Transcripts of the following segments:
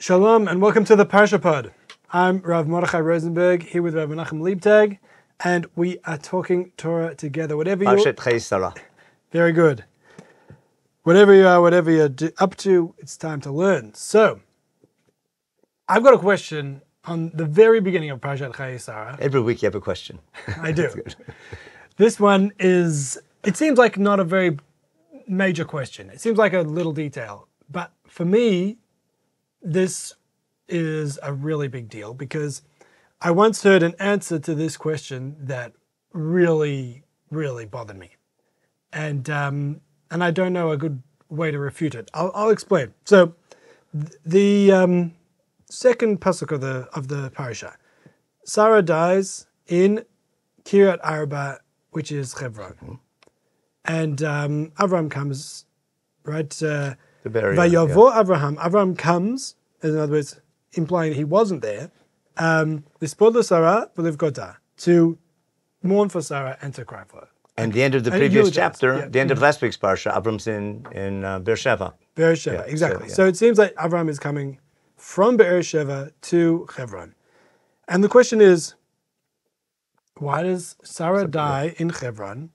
Shalom and welcome to the Parasha Pod. I'm Rav Mordechai Rosenberg here with Rav Menachem Leibtag, and we are talking Torah together. Whatever you Chayei Sara. Very good. Whatever you are, whatever you're up to, it's time to learn. So, I've got a question on the very beginning of Parasha Chayei Sara. Every week you have a question. I do. This one is, it seems like not a very major question. It seems like a little detail. But for me, this is a really big deal because I once heard an answer to this question that really, really bothered me. And I don't know a good way to refute it. I'll explain. So the second pasuk of the parasha, Sarah dies in Kiryat Arba, which is Hebron. And Avraham comes, right? Vayavo Avraham. Avraham comes, in other words, implying he wasn't there. Lispod Sara v'livkota, to mourn for Sarah and to cry for her. And the end of the previous chapter, the end of last week's Parasha, Avram's in Beersheba. Beersheba, exactly. So it seems like Avraham is coming from Beersheba to Hebron. And the question is, why does Sarah die in Hebron?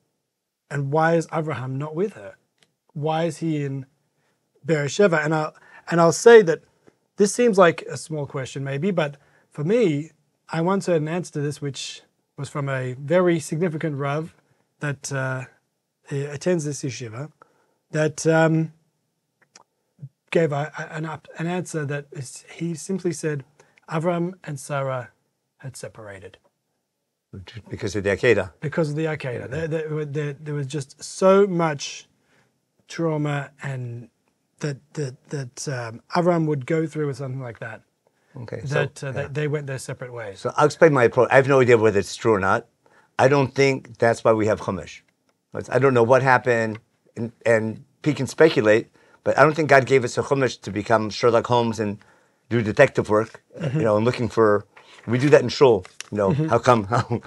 And why is Avraham not with her? Why is he in Beersheba? And I'll say that this seems like a small question maybe, but for me, I once heard an answer to this which was from a very significant Rav that attends this yeshiva, that gave an answer that he simply said, Avraham and Sara had separated. Because of the Akeida. Because of the Akeida. There was just so much trauma and that Avraham would go through with something like that. Okay. That they went their separate ways. So I'll explain my approach. I have no idea whether it's true or not. I don't think that's why we have Chumash. I don't know what happened, and he can speculate, but I don't think God gave us a Chumash to become Sherlock Holmes and do detective work, and looking for. We do that in shul, how come? Trying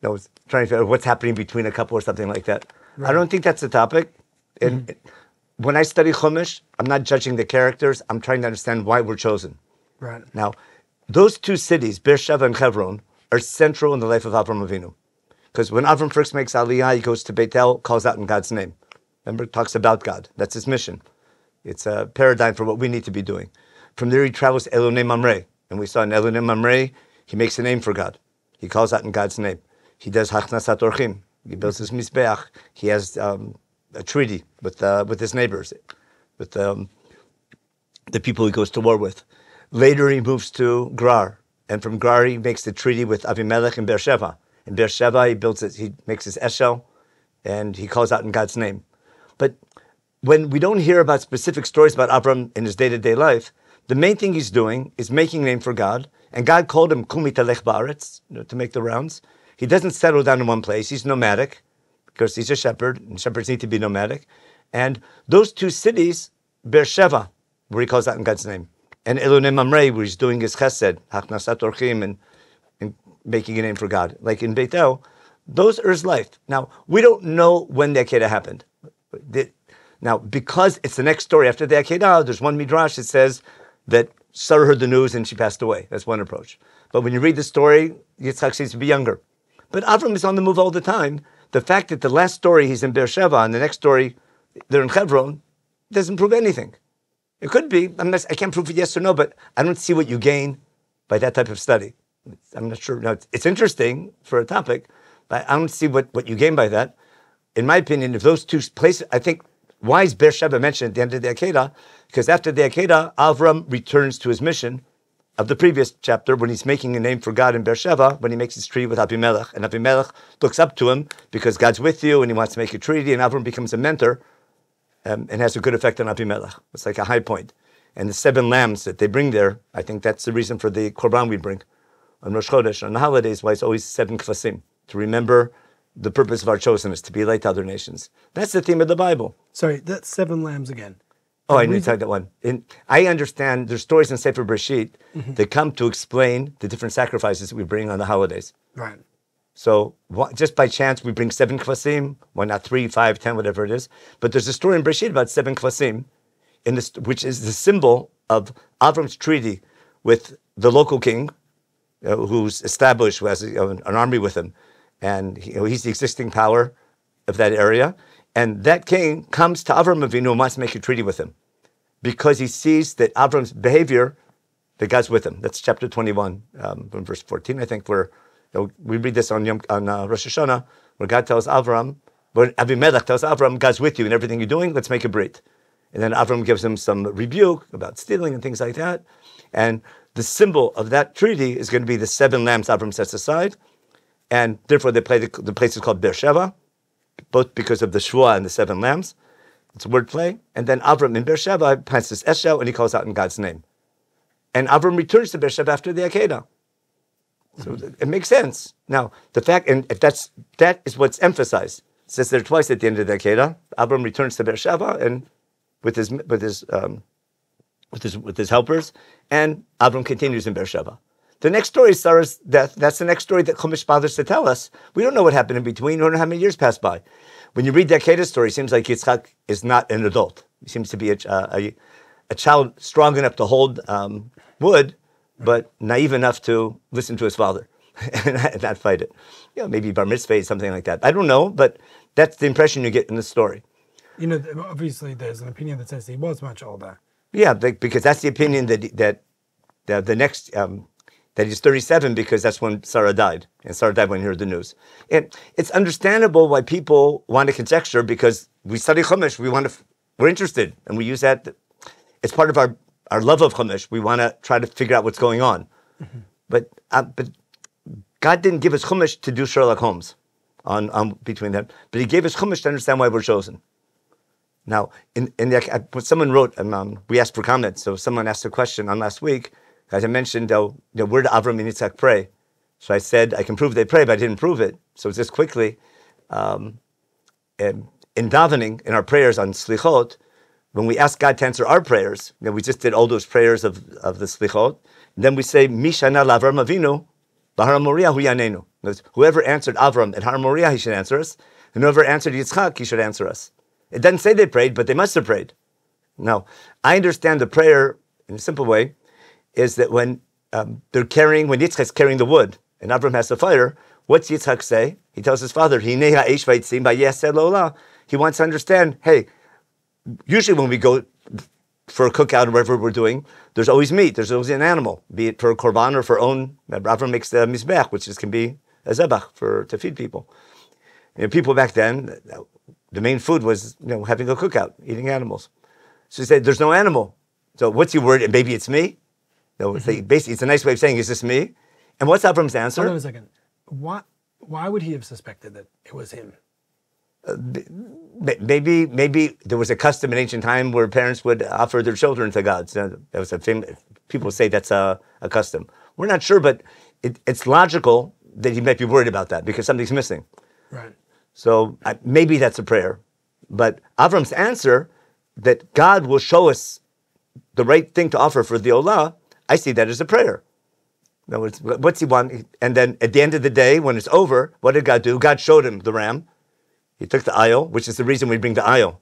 to figure out what's happening between a couple or something like that. Right. I don't think that's the topic. And when I study Chumash, I'm not judging the characters. I'm trying to understand why we're chosen. Right. Now, those two cities, Beersheba and Hebron, are central in the life of Avraham Avinu. Because when Avram first makes Aliyah, he goes to Bethel, calls out in God's name. Remember, talks about God. That's his mission. It's a paradigm for what we need to be doing. From there, he travels to Elonei Mamre. And we saw in Elonei Mamre, he makes a name for God. He calls out in God's name. He does Hachnasat Orchim. He builds his Mizbeach. He has a treaty with his neighbors, with the people he goes to war with. Later, he moves to Gerar. And from Gerar, he makes the treaty with Avimelech in Beersheba. In Beersheba, he makes his Eshel, and he calls out in God's name. But when we don't hear about specific stories about Avram in his day-to-day life, the main thing he's doing is making a name for God, and God called him Kum mitalech ba'aretz, to make the rounds. He doesn't settle down in one place. He's nomadic, because he's a shepherd, and shepherds need to be nomadic. And those two cities, Beersheba, where he calls out in God's name, and Elonei Mamre, where he's doing his chesed, Hachnasat Orchim, and making a name for God. Like in Bethel, those are his life. Now, we don't know when the Akeida happened. Now, because it's the next story after the Akeida, there's one midrash that says that Sarah heard the news and she passed away. That's one approach. But when you read the story, Yitzchak seems to be younger. But Avram is on the move all the time. The fact that the last story he's in Beersheba and the next story they're in Hebron doesn't prove anything. It could be. I can't prove it yes or no, but I don't see what you gain by that type of study. I'm not sure. Now, it's interesting for a topic, but I don't see what you gain by that. In my opinion, if those two places, I think, why is Beersheba mentioned at the end of the Akeida? Because after the Akeida, Avram returns to his mission of the previous chapter when he's making a name for God in Beersheba, when he makes his treaty with Abimelech. And Abimelech looks up to him because God's with you and he wants to make a treaty, and Avram becomes a mentor and has a good effect on Abimelech. It's like a high point. And the 7 lambs that they bring there, I think that's the reason for the Korban we bring on Rosh Chodesh, on the holidays, why it's always 7 kvasim, to remember the purpose of our chosenness, to be like to other nations. That's the theme of the Bible. Sorry, that's 7 lambs again. Oh, I need to tell that one. I understand there's stories in Sefer Bereshit that come to explain the different sacrifices we bring on the holidays. Right. So just by chance, we bring 7 kvasim, why not 3, 5, 10, whatever it is. But there's a story in Bereshit about 7 kvasim, which is the symbol of Avram's treaty with the local king, who's established, who has an army with him, and he's the existing power of that area. And that king comes to Avraham Avinu and wants to make a treaty with him because he sees that Avram's behavior, that God's with him. That's chapter 21, from verse 14, I think, where we read this on Rosh Hashanah, where God tells Avram, where Avimelech tells Avram, God's with you in everything you're doing, let's make a brit. And then Avram gives him some rebuke about stealing and things like that. And the symbol of that treaty is going to be the 7 lambs Avram sets aside. And therefore, the place is called Beersheba, both because of the Shua and the 7 lambs. It's a wordplay. And then Avram in Beersheba plants this Eshel, and he calls out in God's name. And Avram returns to Beersheba after the Akeida. So it makes sense. Now, the fact, and if that is what's emphasized. It says there twice at the end of the Akeida. Avram returns to Beersheba and with his helpers, and Avram continues in Beersheba. The next story is Sarah's death. That's the next story that Chumash bothers to tell us. We don't know what happened in between. We don't know how many years passed by. When you read the Akeida story, it seems like Yitzchak is not an adult. He seems to be a child strong enough to hold wood, but naive enough to listen to his father and not fight it. Maybe bar mitzvah, something like that. I don't know, but that's the impression you get in the story. Obviously, there's an opinion that says he was much older. Yeah, because that's the opinion that the next that he's 37 because that's when Sarah died, and Sarah died when he heard the news. And it's understandable why people want to conjecture because we study Chumash, we're interested, and we use that. It's part of our love of Chumash. We want to try to figure out what's going on, but God didn't give us Chumash to do Sherlock Holmes on between them, but He gave us Chumash to understand why we're chosen. Now, someone wrote, we asked for comments, so someone asked a question on last week, as I mentioned, where did Avraham and Yitzchak pray? So I said, I can prove they pray, but I didn't prove it. So just quickly, in davening, in our prayers on Slichot, when we ask God to answer our prayers, we just did all those prayers of the Slichot, and then we say, Mishana l'Avraham Avinu, b'Har Moriah hu yanenu. Whoever answered Avram at Har Moriah, he should answer us, and whoever answered Yitzchak, he should answer us. It doesn't say they prayed, but they must have prayed. Now, I understand the prayer in a simple way, is that when Yitzchak's carrying the wood, and Avram has the fire, what's Yitzchak say? He tells his father, he wants to understand, hey, usually when we go for a cookout or whatever we're doing, there's always meat, there's always an animal, be it for a korban or for own. Avram makes the mizbech, which can be a zebach to feed people. People back then, the main food was having a cookout, eating animals. So he said, there's no animal. So what's your word? Maybe it's me? Basically, it's a nice way of saying, is this me? And what's Avram's answer? Hold on a second. Why would he have suspected that it was him? Maybe there was a custom in ancient time where parents would offer their children to God. So that was people say that's a custom. We're not sure, but it's logical that he might be worried about that because something's missing. Right. So maybe that's a prayer. But Avram's answer that God will show us the right thing to offer for the Olah, I see that as a prayer. In other words, what's he want? And then at the end of the day, when it's over, what did God do? God showed him the ram. He took the ayil, which is the reason we bring the ayil.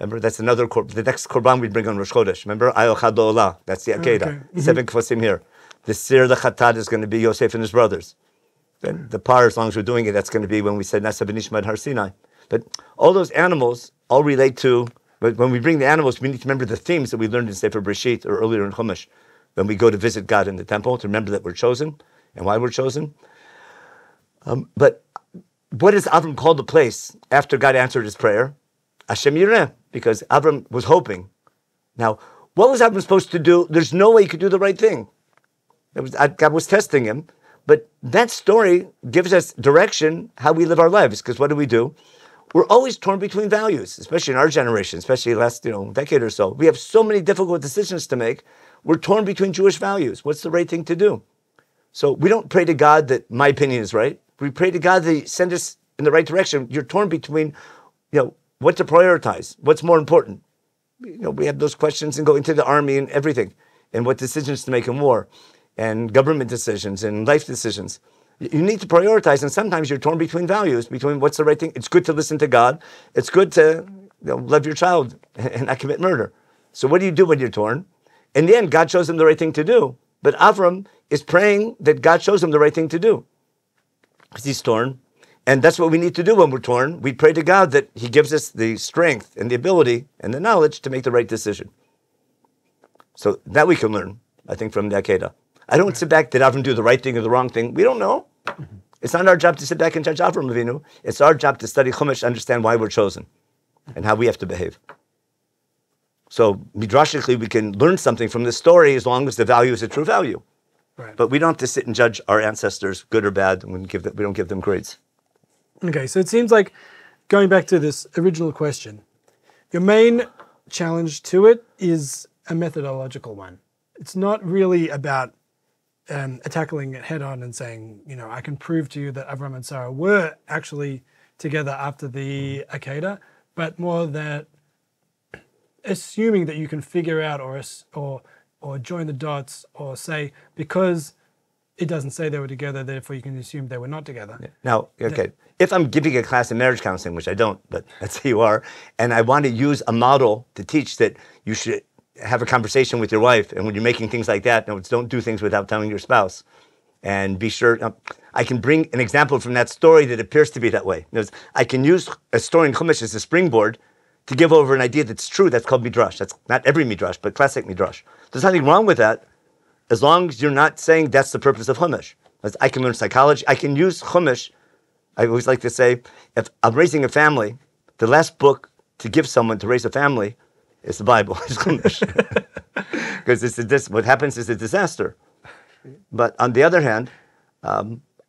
Remember, that's the next korban we bring on Rosh Chodesh. Remember, ayil chad olah. That's the Akeida. Okay. 7 kvasim here. The sir, the chatad is going to be Yosef and his brothers. Then the par, as long as we're doing it, that's going to be when we said Nasa b'nishmat Har Sinai. But all those animals all relate to. But when we bring the animals, we need to remember the themes that we learned in Sefer Breshit or earlier in Chumash. When we go to visit God in the temple, to remember that we're chosen and why we're chosen. But what is Avram called the place after God answered his prayer? Hashem Yireh, because Avram was hoping. Now, what was Avram supposed to do? There's no way he could do the right thing. God was testing him. But that story gives us direction how we live our lives. Because what do? We're always torn between values, especially in our generation, especially the last decade or so. We have so many difficult decisions to make. We're torn between Jewish values. What's the right thing to do? So we don't pray to God that my opinion is right. We pray to God that He send us in the right direction. You're torn between, what to prioritize, what's more important. We have those questions and go into the army and everything, and what decisions to make in war, and government decisions and life decisions. You need to prioritize, and sometimes you're torn between values, between what's the right thing. It's good to listen to God. It's good to love your child and not commit murder. So what do you do when you're torn? In the end, God shows them the right thing to do. But Avram is praying that God shows him the right thing to do. Because he's torn. And that's what we need to do when we're torn. We pray to God that he gives us the strength and the ability and the knowledge to make the right decision. So that we can learn, I think, from the Akeida. I don't sit back, did Avram do the right thing or the wrong thing? We don't know. It's not our job to sit back and judge Avraham Avinu. It's our job to study Chumash, to understand why we're chosen and how we have to behave. So, midrashically, we can learn something from this story as long as the value is a true value. Right. But we don't have to sit and judge our ancestors, good or bad, and we don't give them grades. Okay, so it seems like, going back to this original question, your main challenge to it is a methodological one. It's not really about tackling it head on and saying, I can prove to you that Avraham and Sara were actually together after the Akeida, but more that assuming that you can figure out or join the dots or say, because it doesn't say they were together, therefore you can assume they were not together. Yeah. Now, okay, if I'm giving a class in marriage counseling, which I don't, but that's who you are, and I want to use a model to teach that you should have a conversation with your wife, and when you're making things like that, don't do things without telling your spouse. And be sure, I can bring an example from that story that appears to be that way. I can use a story in Chumash as a springboard to give over an idea that's true. That's called midrash. That's not every midrash, but classic midrash. There's nothing wrong with that, as long as you're not saying that's the purpose of Chumash. I can learn psychology. I can use Chumash. I always like to say, if I'm raising a family, the last book to give someone to raise a family is the Bible. It's Chumash. Because what happens is a disaster. But on the other hand,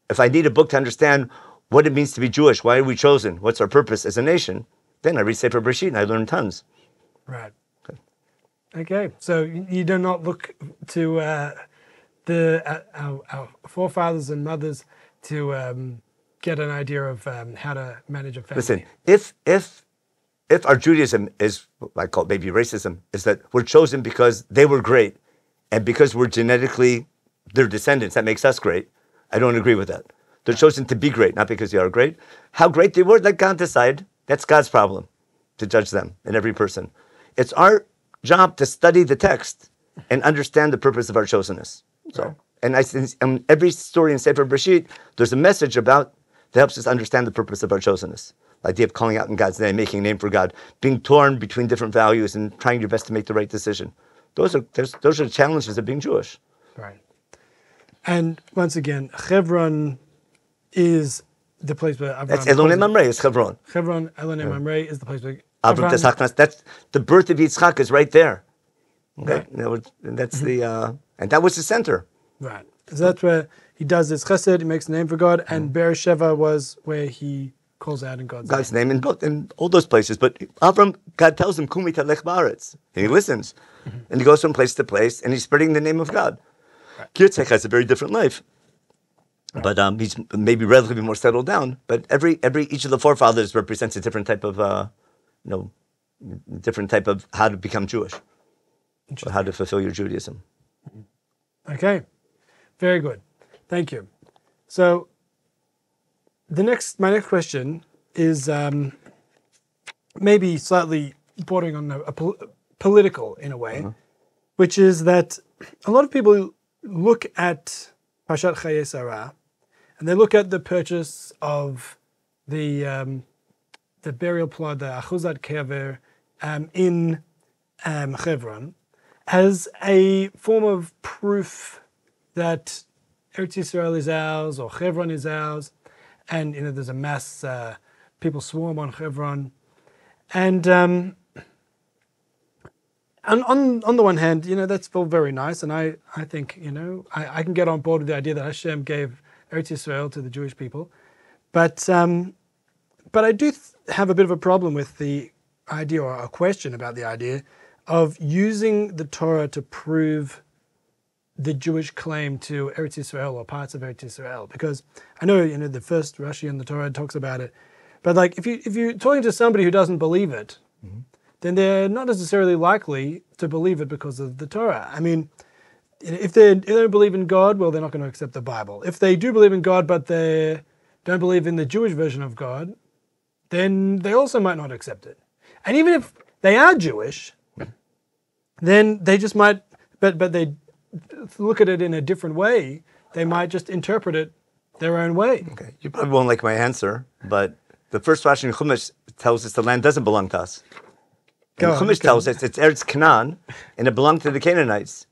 if I need a book to understand what it means to be Jewish, why are we chosen, what's our purpose as a nation, then I read Sefer Bereshit and I learn tons. Right. Okay. So you do not look to our forefathers and mothers to get an idea of how to manage a family. Listen, if our Judaism is, I call it maybe racism, is that we're chosen because they were great, and because we're genetically their descendants, that makes us great, I don't agree with that. They're chosen to be great, not because they are great. How great they were, let God decide. That's God's problem, to judge them and every person. It's our job to study the text and understand the purpose of our chosenness. So, and in every story in Sefer Bereshit, there's a message about that helps us understand the purpose of our chosenness. The idea of calling out in God's name, making a name for God, being torn between different values and trying your best to make the right decision. Those are the challenges of being Jewish. Right. And once again, Hebron is the place where Avraham... That's Elonim Mamre, is Hebron. Hebron, Elonim Mamre is the place where Avraham... That's the birth of Yitzchak is right there. Okay, right. And that's and that was the center. Right. So that's where he does this chesed, he makes a name for God, and Beersheba was where he calls out in God's name in all those places. But Avram, God tells him, Kumi talech ba'aretz. And he listens. And he goes from place to place, and he's spreading the name of God. Right. Yitzchak has a very different life. Right. But he's maybe relatively more settled down. But each of the forefathers represents a different type of, different type of how to become Jewish. Or how to fulfill your Judaism. Okay. Very good. Thank you. So, my next question is maybe slightly bordering on a political in a way, which is that a lot of people look at Parashat Chayei Sara and they look at the purchase of the burial plot, the Achuzat Kever in Hebron, as a form of proof that Eretz Yisrael is ours or Hebron is ours, and there's a mass people swarm on Hebron, and on the one hand, that's all very nice, and I think I can get on board with the idea that Hashem gave Eretz Yisrael to the Jewish people, but I do have a bit of a problem with the idea, or a question about the idea of using the Torah to prove the Jewish claim to Eretz Yisrael or parts of Eretz Yisrael, because I know the first Rashi in the Torah talks about it, but like if you're talking to somebody who doesn't believe it, then they're not necessarily likely to believe it because of the Torah. I mean, if they don't believe in God, well, they're not going to accept the Bible. If they do believe in God, but they don't believe in the Jewish version of God, then they also might not accept it. And even if they are Jewish, then they just might, but they look at it in a different way, they might just interpret it their own way. Okay. You probably won't like my answer, but the first Rashi in Chumash tells us the land doesn't belong to us. Chumash tells us it's Eretz Canaan, and it belonged to the Canaanites.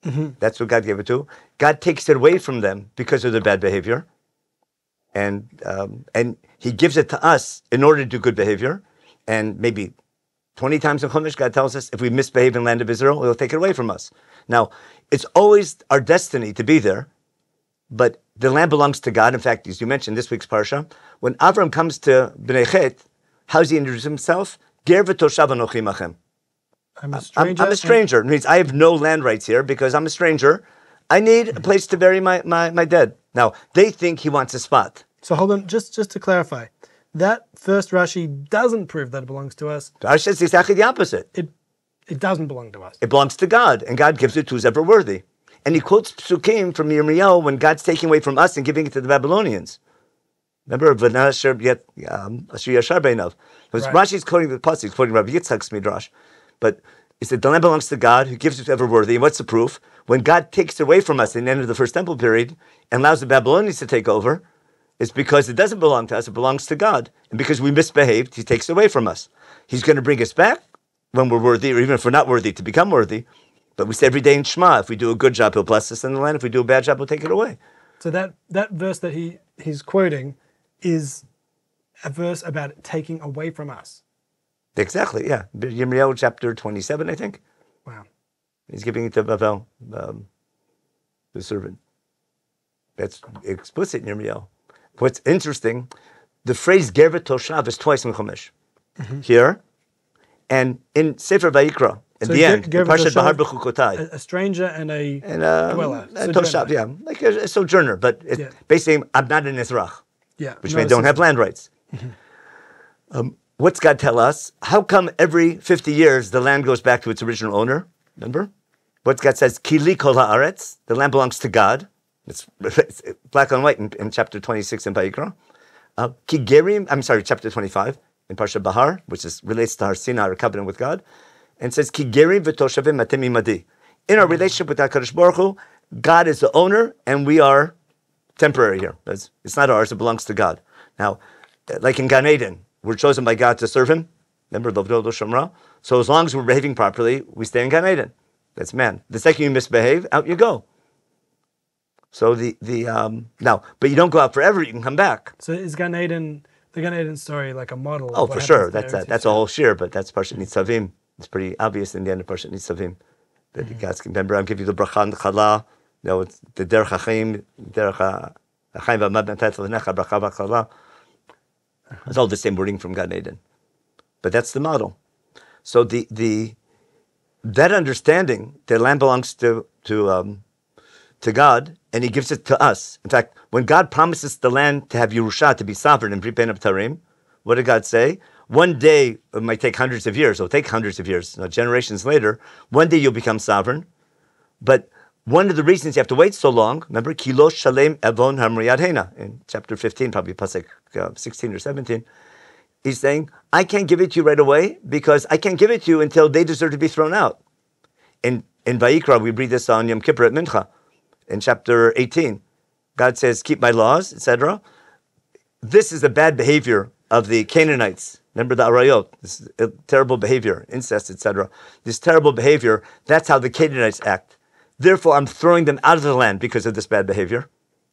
Mm-hmm. That's what God gave it to. God takes it away from them because of their bad behavior, and He gives it to us in order to do good behavior. And maybe 20 times in Chumash, God tells us if we misbehave in the land of Israel, He'll take it away from us. Now, it's always our destiny to be there, but the land belongs to God. In fact, as you mentioned, this week's Parasha, when Avraham comes to Bnei Chet, how does he introduce himself? Ger v'toshav anochi machem. I'm a stranger. I'm a stranger. It means I have no land rights here because I'm a stranger. I need a place to bury my dead. Now, they think he wants a spot. So hold on, just to clarify. That first Rashi doesn't prove that it belongs to us. Rashi says exactly the opposite. It doesn't belong to us. It belongs to God, and God gives it to who's ever worthy. And he quotes psukim from Yirmiyahu when God's taking away from us and giving it to the Babylonians. Remember, Menachem yet Asher Yashar Beinav. Rashi's quoting the pasuk, he's quoting Rabbi Yitzchak's midrash, but he said the land belongs to God, who gives it to whoever worthy. And what's the proof? When God takes it away from us in the end of the first temple period and allows the Babylonians to take over, it's because it doesn't belong to us; it belongs to God. And because we misbehaved, He takes it away from us. He's going to bring us back when we're worthy, or even if we're not worthy, to become worthy. But we say every day in Shema, if we do a good job, He'll bless us in the land. If we do a bad job, He'll take it away. So that verse that he's quoting is a verse about it taking away from us. Exactly, yeah. Yirmiyahu chapter 27, I think. Wow. He's giving it to Bavel, the servant. That's explicit in Yirmiyahu. What's interesting, the phrase Ger v'toshav is twice in Chumash. Mm-hmm. Here, and in Sefer Vayikra. In the end, Parashat Bahar B'chukotai. A stranger and a dweller. A toshav, yeah, like a sojourner, but basically, I'm not an Ezrach, which means don't have land rights. What's God tell us? How come every 50 years the land goes back to its original owner? Remember? What God says, Kili kol haaretz, the land belongs to God. It's black on white in chapter 26 in Vayikra. Chapter 25 in Parashat Bahar, which relates to our Sinai, our covenant with God. And says, Ki gerim v'toshavim atem imadi. In our relationship with HaKadosh Baruch Hu, God is the owner, and we are temporary here. It's not ours, it belongs to God. Now, like in Gan Eden, we're chosen by God to serve Him. Remember, Lovdo Lo Shomra? So as long as we're behaving properly, we stay in Gan Eden. That's man. The second you misbehave, out you go. So now, but you don't go out forever, you can come back. So is the Gan Eden story like a model? Oh, for sure. That's a whole shir, but that's Parshat Nitzavim. It's pretty obvious in the end of Parashat Nitzavim that you guys can remember. I'll give you the bracha and the chala. It's the derech hachayim, derech hachayim v'amad natat l'necha bracha v'chala. It's all the same wording from Gan Eden, but that's the model. So that understanding that land belongs to God, and He gives it to us. In fact, when God promises the land to have Yerusha, to be sovereign in Brit Bein Abtarim, what did God say? One day, it might take hundreds of years, it'll take hundreds of years, generations later, one day you'll become sovereign. But one of the reasons you have to wait so long, remember, Kilo Shalem Evon Hamriyad Hena, in chapter 15, probably Pasuk 16 or 17, He's saying, I can't give it to you right away because I can't give it to you until they deserve to be thrown out. In Vayikra, we read this on Yom Kippur at Mincha, in chapter 18. God says, keep my laws, etc. This is the bad behavior of the Canaanites. Remember the Arayot, this terrible behavior, incest, etc. This terrible behavior, that's how the Canaanites act. Therefore, I'm throwing them out of the land because of this bad behavior.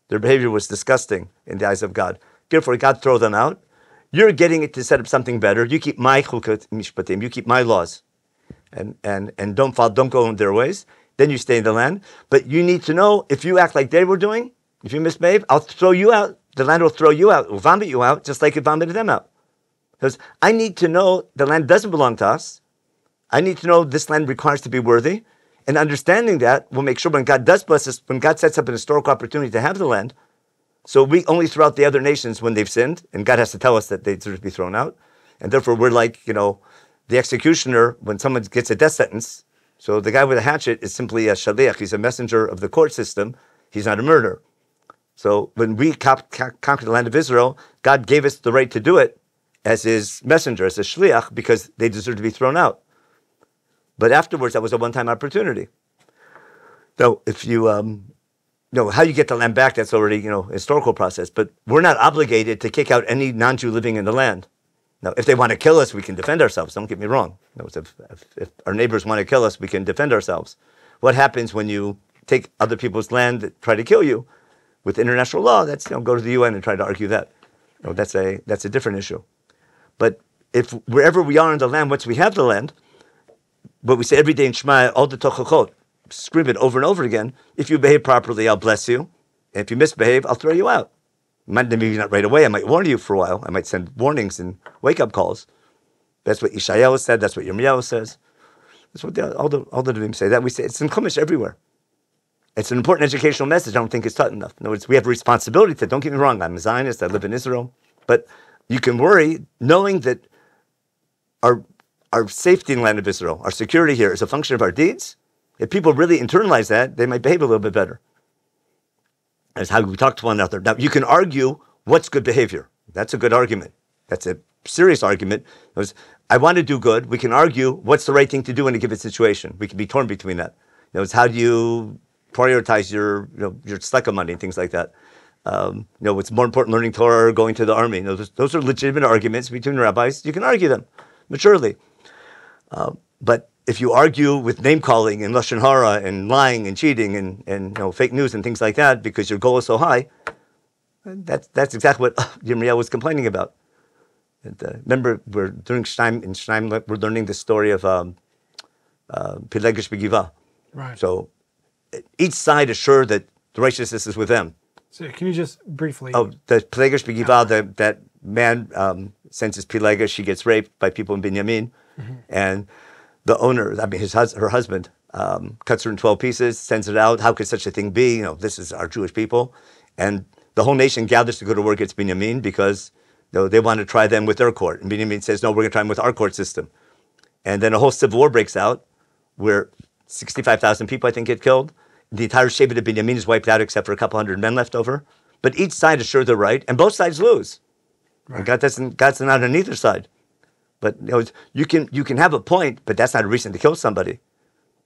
Their behavior was disgusting in the eyes of God. Therefore, God throw them out. You're getting it to set up something better. You keep my chukat mishpatim, you keep my laws, and don't go in their ways. Then you stay in the land. But you need to know, if you act like they were doing, if you misbehave, I'll throw you out. The land will throw you out, will vomit you out, just like it vomited them out. Because I need to know the land doesn't belong to us. I need to know this land requires to be worthy. And understanding that will make sure when God does bless us, when God sets up an historical opportunity to have the land, so we only throw out the other nations when they've sinned, and God has to tell us that they deserve to be thrown out. And therefore we're like, the executioner when someone gets a death sentence. So the guy with a hatchet is simply a shaliach. He's a messenger of the court system. He's not a murderer. So when we conquered the land of Israel, God gave us the right to do it as His messenger, as a shliach, because they deserve to be thrown out. But afterwards, that was a one-time opportunity. No, if you, how you get the land back, that's already, a historical process. But we're not obligated to kick out any non-Jew living in the land. Now, if they want to kill us, we can defend ourselves. Don't get me wrong. If our neighbors want to kill us, we can defend ourselves. What happens when you take other people's land that try to kill you? With international law, that's go to the UN and try to argue that. That's a different issue. But if wherever we are in the land, once we have the land, what we say every day in Shema, all the tochachot, scream it over and over again. If you behave properly, I'll bless you. And if you misbehave, I'll throw you out. Maybe not right away. I might warn you for a while. I might send warnings and wake-up calls. That's what Yeshayahu said. That's what Yirmiyahu says. That's what all the Devim say. That we say it's in Chumash everywhere. It's an important educational message. I don't think it's taught enough. In other words, we have a responsibility to. Don't get me wrong. I'm a Zionist. I live in Israel, but you can worry knowing that our safety in the land of Israel, our security here, is a function of our deeds. If people really internalize that, they might behave a little bit better. That's how we talk to one another. Now, you can argue what's good behavior. That's a good argument. That's a serious argument. I want to do good. We can argue what's the right thing to do in a given situation. We can be torn between that. It's how do you prioritize your tzedakah money and things like that. What's more important, learning Torah or going to the army? Those are legitimate arguments between rabbis. You can argue them maturely. But if you argue with name-calling and lashon hara and lying and cheating and fake news and things like that because your goal is so high, that's exactly what Yirmiyahu was complaining about. And, remember, we're doing Shnaim, we're learning the story of Pilegesh Begivah. Right. So each side is sure that the righteousness is with them. So can you just briefly... Oh, the Pilegesh Begivah, that man sends his Pilegesh, she gets raped by people in Binyamin, and the owner, her husband, cuts her in 12 pieces, sends it out. How could such a thing be? This is our Jewish people. And the whole nation gathers to go to war against Binyamin because they want to try them with their court. And Binyamin says, no, we're going to try them with our court system. And then a whole civil war breaks out where 65,000 people, I think, get killed. The entire Shevet of Binyamin is wiped out except for a couple hundred men left over. But each side is sure they're right, and both sides lose. Right. And God's not on either side. But you can have a point, but that's not a reason to kill somebody.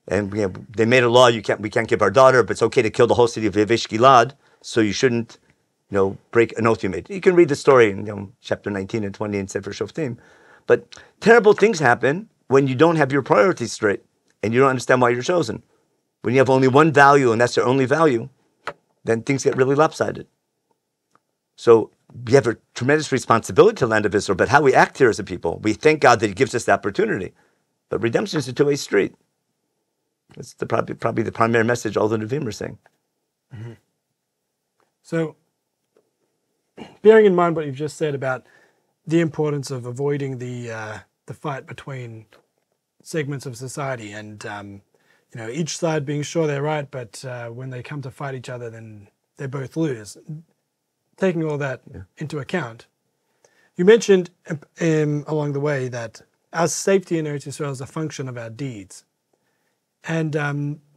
And they made a law: we can't give our daughter, but it's okay to kill the whole city of Yavesh Gilad. So you shouldn't, break an oath you made. You can read the story in chapter 19 and 20 in Sefer Shoftim. But terrible things happen when you don't have your priorities straight and you don't understand why you're chosen. When you have only one value and that's your only value, then things get really lopsided. So we have a tremendous responsibility to the land of Israel, but how we act here as a people, we thank God that He gives us the opportunity. But redemption is a two-way street. That's probably the primary message all the Nevi'im are saying. Mm-hmm. So, bearing in mind what you've just said about the importance of avoiding the fight between segments of society, and each side being sure they're right, but when they come to fight each other, then they both lose. Taking all that into account, you mentioned along the way that our safety in Eretz Yisrael is a function of our deeds, and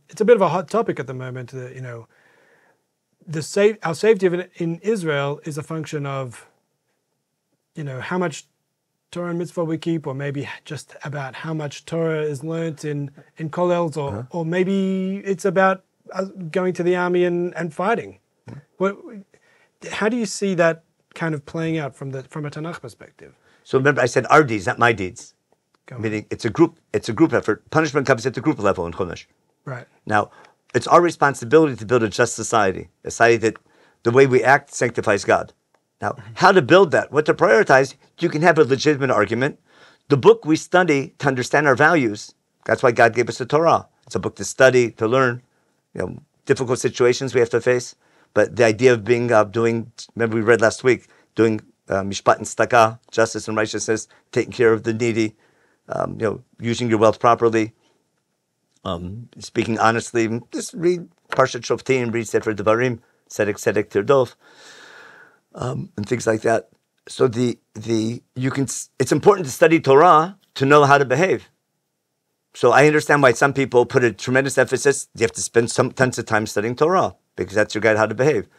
it's a bit of a hot topic at the moment. Our safety in Israel is a function of, how much Torah and mitzvah we keep, or maybe just about how much Torah is learnt in kollels, or maybe it's about going to the army and fighting. How do you see that kind of playing out from a Tanakh perspective? So remember, I said our deeds, not my deeds. Meaning it's a group effort. Punishment comes at the group level in Chumash. Right. Now, it's our responsibility to build a just society, a society that the way we act sanctifies God. Now, how to build that, what to prioritize, you can have a legitimate argument. The book we study to understand our values, that's why God gave us the Torah. It's a book to study, to learn, difficult situations we have to face. But the idea of remember we read last week, doing mishpat and tzedakah, justice and righteousness, taking care of the needy, using your wealth properly, speaking honestly. Just read Parshat Shoftim, read Sefer Devarim, Tzedek Tirdov, and things like that. So it's important to study Torah to know how to behave. So I understand why some people put a tremendous emphasis. You have to spend tons of time studying Torah because that's your guide how to behave.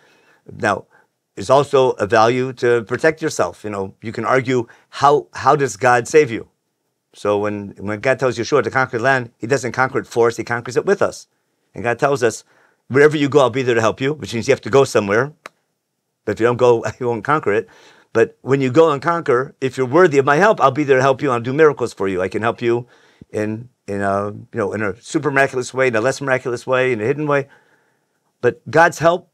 Now, there's also a value to protect yourself. You can argue how does God save you? So when God tells Yeshua to conquer the land, He doesn't conquer it for us, He conquers it with us. And God tells us, wherever you go, I'll be there to help you, which means you have to go somewhere. But if you don't go, you won't conquer it. But when you go and conquer, if you're worthy of my help, I'll be there to help you. I'll do miracles for you. I can help you in a super miraculous way, in a less miraculous way, in a hidden way. But God's help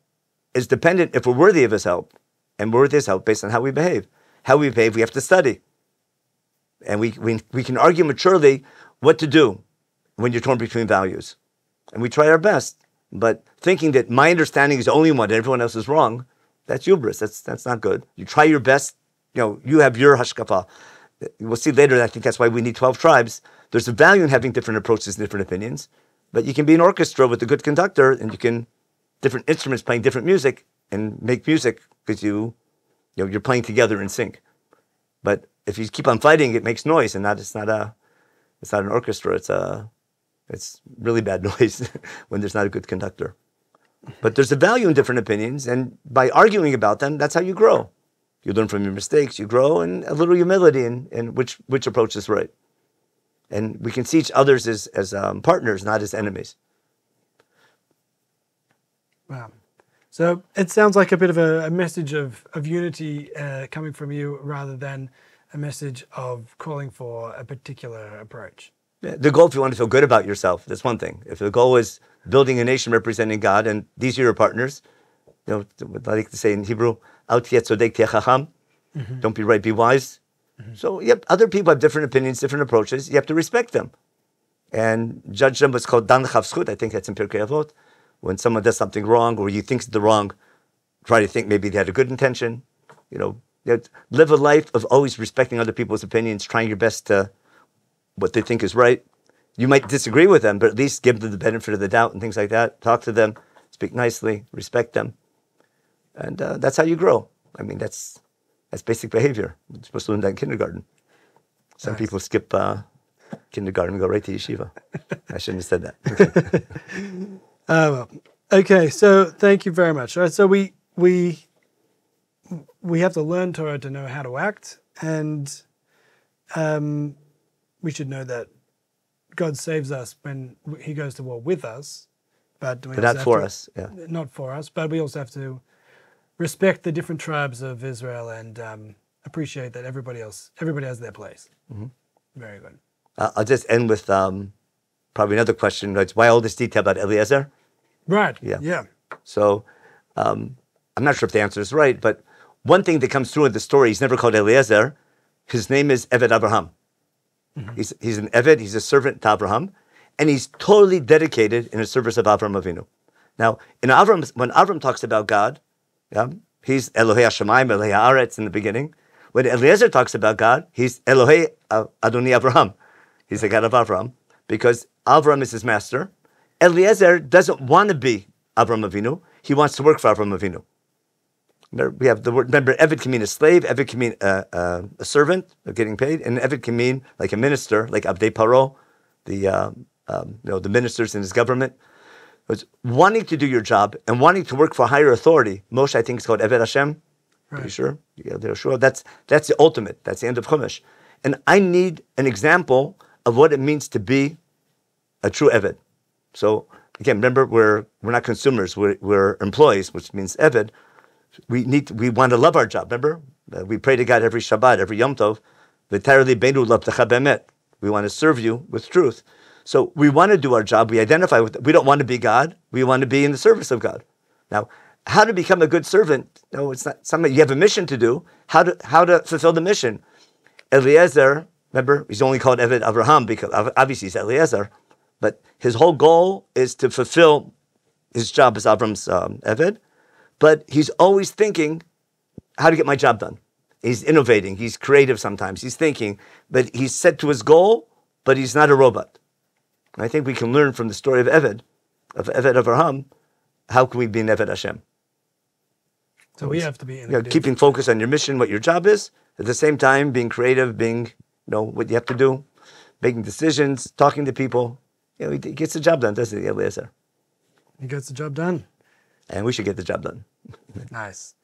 is dependent if we're worthy of his help. And we're worthy of his help based on how we behave. How we behave, we have to study. And we can argue maturely what to do when you're torn between values. And we try our best. But thinking that my understanding is the only one and everyone else is wrong, that's hubris. That's not good. You try your best. You have your hashkafa. We'll see later, I think that's why we need 12 tribes. There's a value in having different approaches and different opinions. But you can be an orchestra with a good conductor, and you can, different instruments playing different music, and make music because you're playing together in sync. But if you keep on fighting, it makes noise, and it's not an orchestra. It's really bad noise when there's not a good conductor. But there's a value in different opinions, and by arguing about them, that's how you grow. You learn from your mistakes, you grow, and a little humility in which approach is right. And we can see each others as partners, not as enemies. Wow. So it sounds like a bit of a message of unity coming from you rather than a message of calling for a particular approach. The goal, if you want to feel good about yourself, that's one thing. If the goal is building a nation representing God, and these are your partners, what I like to say in Hebrew, Al tiyeh tzodek tiyeh chacham, don't be right, be wise. So, other people have different opinions, different approaches. You have to respect them and judge them. What's called dan chavzchut. I think that's in Pirkei Avot. When someone does something wrong, or you think it's the wrong, try to think maybe they had a good intention. Live a life of always respecting other people's opinions, trying your best to what they think is right. You might disagree with them, but at least give them the benefit of the doubt and things like that. Talk to them, speak nicely, respect them. And that's how you grow. I mean, that's basic behavior. You're supposed to learn that in kindergarten. Some people skip kindergarten and go right to yeshiva. I shouldn't have said that. Okay, so thank you very much. All right, so we have to learn Torah to know how to act, and we should know that God saves us when he goes to war with us, but not for us. Yeah. Not for us, but we also have to respect the different tribes of Israel and appreciate that everybody has their place. Very good. I'll just end with probably another question. Right? Why all this detail about Eliezer? Right. Yeah. So I'm not sure if the answer is right, but one thing that comes through in the story, he's never called Eliezer. His name is Eved Avraham. He's an Eved, he's a servant to Avraham, and he's totally dedicated in the service of Avraham Avinu. Now, when Avram talks about God, he's Elohei Hashemayim, Elohei Haaretz in the beginning. When Eliezer talks about God, he's Elohei Adoni Avraham. He's the God of Avraham, because Avraham is his master. Eliezer doesn't want to be Avraham Avinu. He wants to work for Avraham Avinu. We have the word, remember, Eved can mean a slave, Eved can mean a servant of getting paid, and Eved can mean like a minister, like Abdei Paro, the ministers in his government. It's wanting to do your job and wanting to work for higher authority. Moshe, I think, is called Eved Hashem. Right. Are you sure? Yeah, sure. That's the ultimate. That's the end of Chumash. And I need an example of what it means to be a true Eved. So again, remember, we're not consumers. We're employees, which means Eved. We want to love our job. Remember, we pray to God every Shabbat, every Yom Tov. We want to serve you with truth. So we want to do our job. We identify with. We don't want to be God. We want to be in the service of God. Now, how to become a good servant? No, it's not something you have a mission to do. How to fulfill the mission? Eliezer, remember, he's only called Eved Avraham because obviously he's Eliezer, but his whole goal is to fulfill his job as Avram's Eved. But he's always thinking how to get my job done. He's innovating. He's creative sometimes. He's thinking, but he's set to his goal, but he's not a robot. And I think we can learn from the story of Eved Avraham, how can we be an Eved Hashem? So we have to be keeping focus on your mission, what your job is, at the same time being creative, being, what you have to do, making decisions, talking to people. He gets the job done, doesn't he, Eliezer? He gets the job done. And we should get the job done. Nice.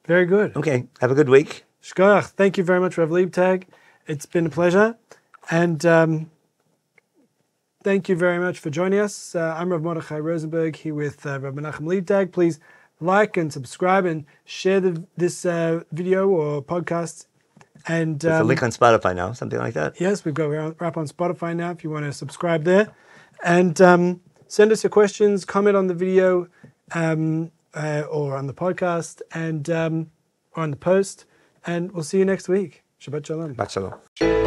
Very good. Okay. Have a good week. Shkoyach. Thank you very much, Rev Leibtag. It's been a pleasure. And thank you very much for joining us. I'm Rav Mordechai Rosenberg here with Rav Menachem Leibtag. Please like and subscribe and share this video or podcast. And There's a link on Spotify now, something like that. Yes, we're up on Spotify now if you want to subscribe there. And send us your questions, comment on the video or on the podcast and or on the post. And we'll see you next week. Shabbat Shalom. Shabbat Shalom.